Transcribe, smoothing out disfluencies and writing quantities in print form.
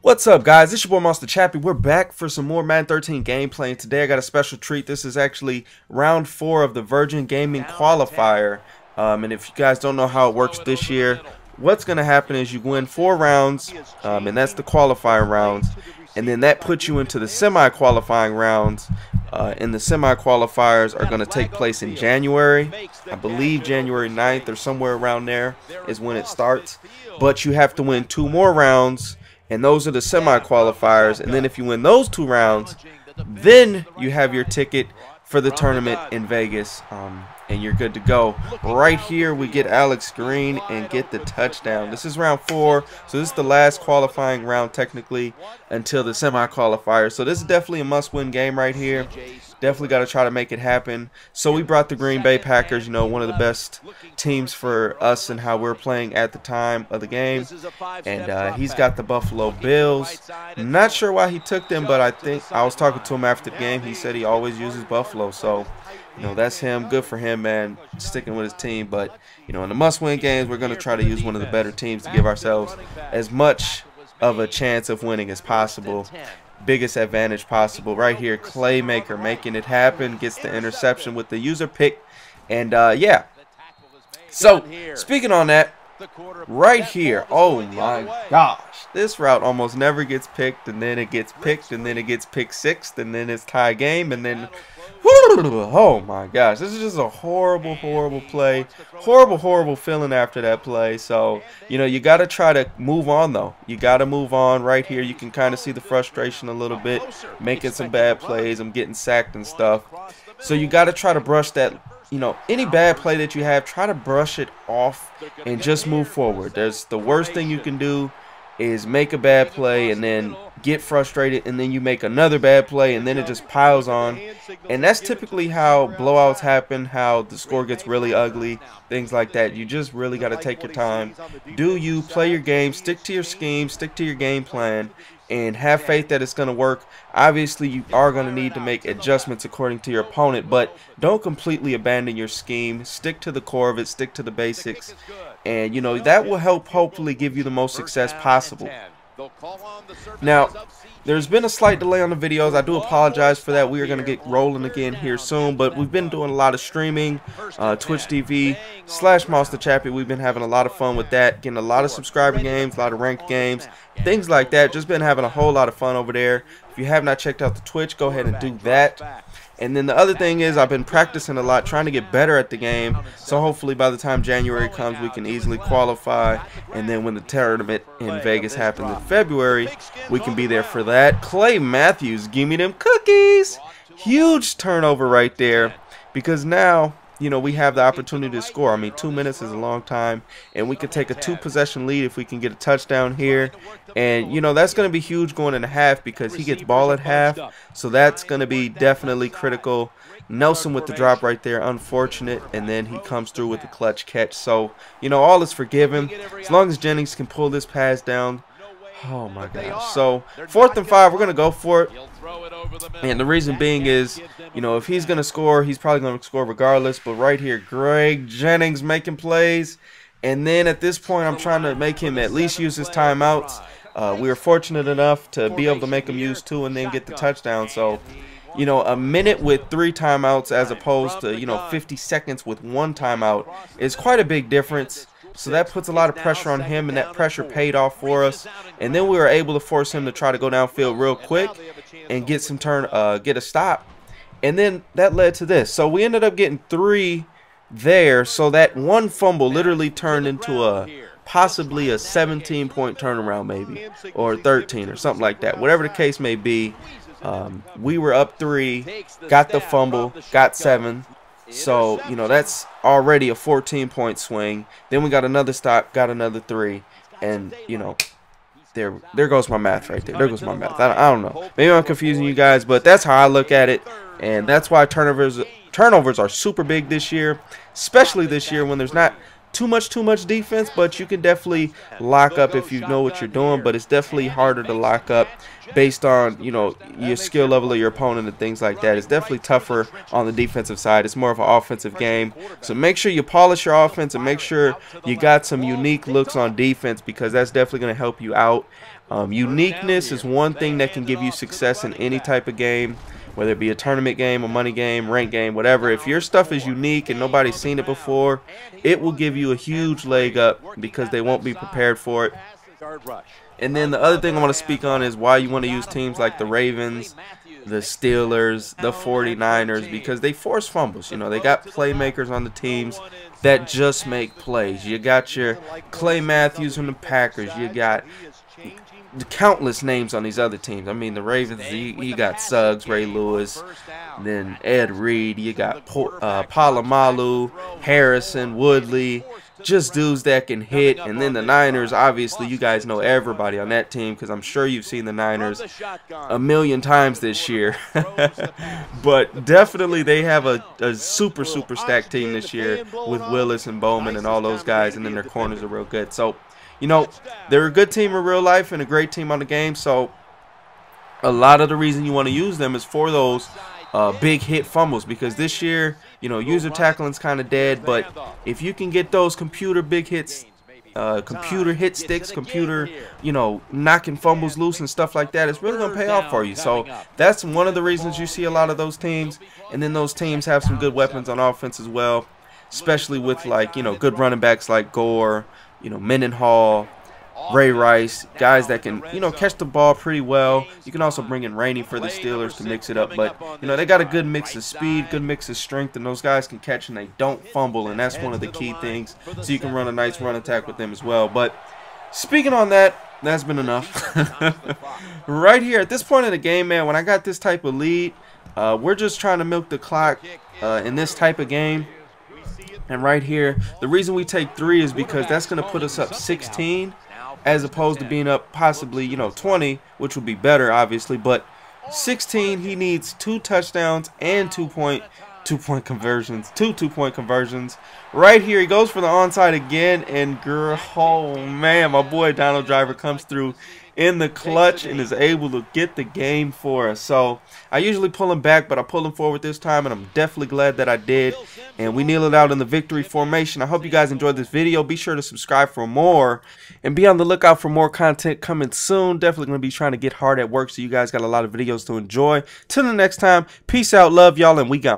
What's up, guys? It's your boy Monster Chappie. We're back for some more Madden 13 gameplay, and today I got a special treat. This is actually round 4 of the Virgingaming Qualifier. And if you guys don't know how it works this year, what's going to happen is you win 4 rounds, and that's the qualifying rounds, and then that puts you into the semi-qualifying rounds. And the semi-qualifiers are going to take place in January. I believe January 9th or somewhere around there is when it starts. But you have to win 2 more rounds, and those are the semi-qualifiers. And then if you win those 2 rounds, then you have your ticket for the tournament in Vegas, and you're good to go. Right here we get Alex Green and get the touchdown. This is round 4, so this is the last qualifying round technically until the semi-qualifier. So this is definitely a must-win game right here. Definitely got to try to make it happen. So we brought the Green Bay Packers, you know, one of the best teams for us and how we're playing at the time of the game. And he's got the Buffalo Bills. Not sure why he took them, but I think I was talking to him after the game. He said he always uses Buffalo. So, you know, that's him. Good for him, man, sticking with his team. But, you know, in the must-win games, we're going to try to use one of the better teams to give ourselves as much of a chance of winning as possible. Biggest advantage possible. Right here, Claymaker making it happen. Gets the interception with the user pick. And, yeah. So, speaking on that, right here, oh my gosh. This route almost never gets picked, and then it gets picked, and then it gets picked 6th, and then it's tie game, and then oh my gosh, this is just a horrible play. Horrible feeling after that play. So, you know, you got to try to move on, though. You got to move on. Right here you can kind of see the frustration a little bit, making some bad plays. I'm getting sacked and stuff. So you got to try to brush that, you know, any bad play that you have, try to brush it off and just move forward. There's the worst thing you can do is make a bad play and then get frustrated, and then you make another bad play, and then it just piles on. And that's typically how blowouts happen, how the score gets really ugly, things like that. You just really got to take your time. Do you play your game, stick to your scheme, stick to your game plan, and have faith that it's going to work. Obviously, you are going to need to make adjustments according to your opponent, but don't completely abandon your scheme. Stick to the core of it, stick to the basics, and, you know, that will help hopefully give you the most success possible. Now, there's been a slight delay on the videos. I do apologize for that. We are going to get rolling again here soon, but we've been doing a lot of streaming, Twitch TV/Monster Chappie. We've been having a lot of fun with that, getting a lot of subscriber games, a lot of ranked games, things like that. Just been having a whole lot of fun over there. If you have not checked out the Twitch, go ahead and do that. And then the other thing is I've been practicing a lot, trying to get better at the game. So hopefully by the time January comes, we can easily qualify. And then when the tournament in Vegas happens in February, we can be there for that. Clay Matthews, give me them cookies. Huge turnover right there, because now, you know, we have the opportunity to score. I mean, 2 minutes is a long time, and we could take a 2-possession lead if we can get a touchdown here. And, you know, that's going to be huge going into half, because he gets ball at half, so that's going to be definitely critical. Nelson with the drop right there, unfortunate, and then he comes through with the clutch catch. So, you know, all is forgiven as long as Jennings can pull this pass down. Oh my gosh. So 4th and 5, we're going to go for it. And the reason being is, you know, if he's going to score, he's probably going to score regardless. But right here, Greg Jennings making plays. And then at this point, I'm trying to make him at least use his timeouts. We were fortunate enough to be able to make him use 2 and then get the touchdown. So, you know, a minute with 3 timeouts as opposed to, you know, 50 seconds with 1 timeout is quite a big difference. So that puts a lot of pressure on him, and that pressure paid off for us. And then we were able to force him to try to go downfield real quick and get some get a stop. And then that led to this. So we ended up getting 3 there. So that 1 fumble literally turned into possibly a 17-point turnaround, maybe, or 13 or something like that. Whatever the case may be, we were up 3, got the fumble, got 7. So, you know, that's already a 14-point swing. Then we got another stop, got another 3, and, you know, there goes my math right there. There goes my math. I don't know. Maybe I'm confusing you guys, but that's how I look at it, and that's why turnovers are super big this year, especially this year when there's not too much defense, but you can definitely lock up if you know what you're doing. But it's definitely harder to lock up based on, you know, your skill level of your opponent and things like that. It's definitely tougher on the defensive side. It's more of an offensive game. So make sure you polish your offense and make sure you got some unique looks on defense, because that's definitely going to help you out. Uniqueness is one thing that can give you success in any type of game, whether it be a tournament game, a money game, rank game, whatever. If your stuff is unique and nobody's seen it before, it will give you a huge leg up because they won't be prepared for it. And then the other thing I want to speak on is why you want to use teams like the Ravens, the Steelers, the 49ers, because they force fumbles. You know, they got playmakers on the teams that just make plays. You got your Clay Matthews from the Packers. You got countless names on these other teams. I mean, the Ravens, you got Suggs, Ray Lewis, then Ed Reed. You got Palomalu, Harrison, Woodley, just dudes that can hit. And then the Niners, obviously, you guys know everybody on that team because I'm sure you've seen the Niners a million times this year. But definitely they have a super stacked team this year with Willis and Bowman and all those guys, and then their corners are real good. So, you know, they're a good team in real life and a great team on the game. So a lot of the reason you want to use them is for those big hit fumbles, because this year, you know, user tackling's kind of dead, but if you can get those computer big hits, computer hit sticks, computer, you know, knocking fumbles loose and stuff like that, it's really going to pay off for you. So that's one of the reasons you see a lot of those teams. And then those teams have some good weapons on offense as well, especially with, like, you know, good running backs like Gore, you know, Mendenhall, Ray Rice, guys that can, you know, catch the ball pretty well. You can also bring in Rainey for the Steelers to mix it up. But, you know, they got a good mix of speed, good mix of strength, and those guys can catch and they don't fumble, and that's one of the key things. So you can run a nice run attack with them as well. But speaking on that, that's been enough. Right here, at this point in the game, man, when I got this type of lead, we're just trying to milk the clock in this type of game. And right here, the reason we take 3 is because that's going to put us up 16 as opposed to being up possibly, you know, 20, which would be better, obviously. But 16, he needs 2 touchdowns and 2-point conversions. 2 2-point conversions. Right here, he goes for the onside again. And, girl, oh, man, my boy Donald Driver comes through in the clutch and is able to get the game for us. So I usually pull him back, but I pulled him forward this time, and I'm definitely glad that I did. And we kneel it out in the victory formation. I hope you guys enjoyed this video. Be sure to subscribe for more and be on the lookout for more content coming soon. Definitely going to be trying to get hard at work, so you guys got a lot of videos to enjoy. Till the next time, peace out, love y'all, and we gone.